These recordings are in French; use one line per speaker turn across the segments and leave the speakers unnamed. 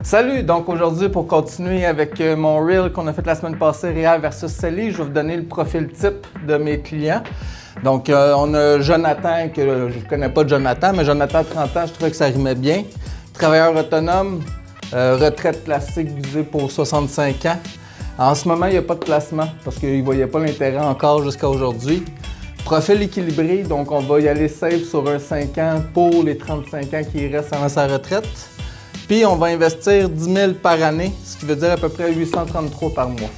Salut! Donc aujourd'hui, pour continuer avec mon reel qu'on a fait la semaine passée, REER versus CELI, je vais vous donner le profil type de mes clients. Donc on a Jonathan, que je ne connais pas Jonathan, mais Jonathan, 30 ans, je trouvais que ça rimait bien. Travailleur autonome, retraite classique visée pour 65 ans. En ce moment, il n'y a pas de placement parce qu'il ne voyait pas l'intérêt encore jusqu'à aujourd'hui. Profil équilibré, donc on va y aller safe sur un 5 ans pour les 35 ans qui restent avant sa retraite. Puis on va investir 10 000 par année, ce qui veut dire à peu près 833 par mois.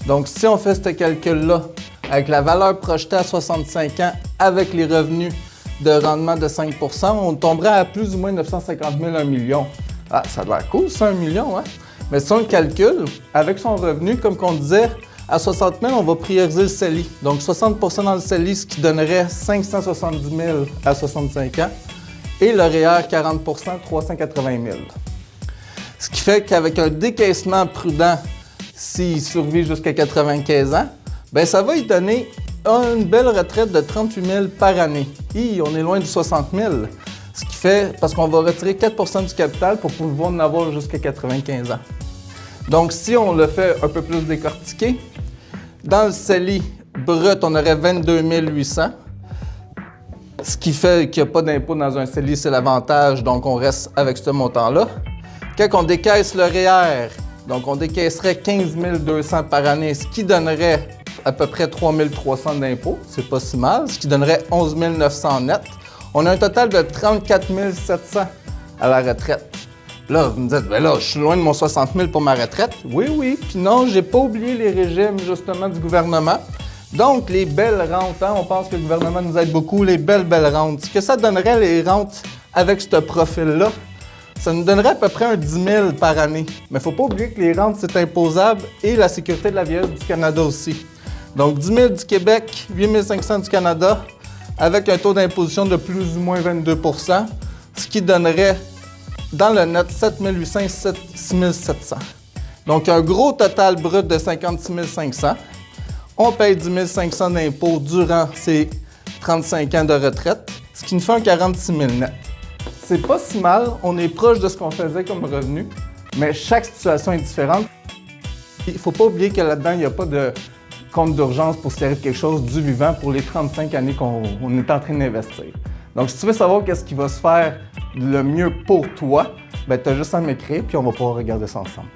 Donc si on fait ce calcul-là, avec la valeur projetée à 65 ans, avec les revenus de rendement de 5 %, on tomberait à plus ou moins 950 000, 1 million. Ah, ça a l'air cool, ça, 1 million, hein? Mais si on le calcule, avec son revenu, comme on disait, à 60 000, on va prioriser le CELI. Donc 60 % dans le CELI, ce qui donnerait 570 000 à 65 ans. Et le REER, 40 %, 380 000. Ce qui fait qu'avec un décaissement prudent, s'il survit jusqu'à 95 ans, bien, ça va lui donner une belle retraite de 38 000 par année. Et on est loin du 60 000. Ce qui fait, parce qu'on va retirer 4 % du capital pour pouvoir en avoir jusqu'à 95 ans. Donc, si on le fait un peu plus décortiqué, dans le CELI brut, on aurait 22 800. Ce qui fait qu'il n'y a pas d'impôt dans un CELI, c'est l'avantage, donc on reste avec ce montant-là. Quand on décaisse le REER, donc on décaisserait 15 200 par année, ce qui donnerait à peu près 3 300 d'impôts, c'est pas si mal, ce qui donnerait 11 900 net. On a un total de 34 700 à la retraite. Là, vous me dites, ben là, je suis loin de mon 60 000 pour ma retraite. Oui, puis non, j'ai pas oublié les régimes, justement, du gouvernement. Donc, les belles rentes, hein, on pense que le gouvernement nous aide beaucoup, les belles rentes. Ce que ça donnerait, les rentes avec ce profil-là, ça nous donnerait à peu près un 10 000 par année. Mais il ne faut pas oublier que les rentes, c'est imposable et la Sécurité de la vieillesse du Canada aussi. Donc, 10 000 du Québec, 8 500 du Canada, avec un taux d'imposition de plus ou moins 22 %, ce qui donnerait, dans le net, 7 800, 6 700. Donc, un gros total brut de 56 500. On paye 10 500 d'impôts durant ces 35 ans de retraite, ce qui nous fait un 46 000 net. C'est pas si mal, on est proche de ce qu'on faisait comme revenu, mais chaque situation est différente. Il ne faut pas oublier que là-dedans, il n'y a pas de compte d'urgence pour s'il arrive quelque chose du vivant pour les 35 années qu'on est en train d'investir. Donc, si tu veux savoir qu'est-ce qui va se faire le mieux pour toi, ben, tu as juste à m'écrire puis on va pouvoir regarder ça ensemble.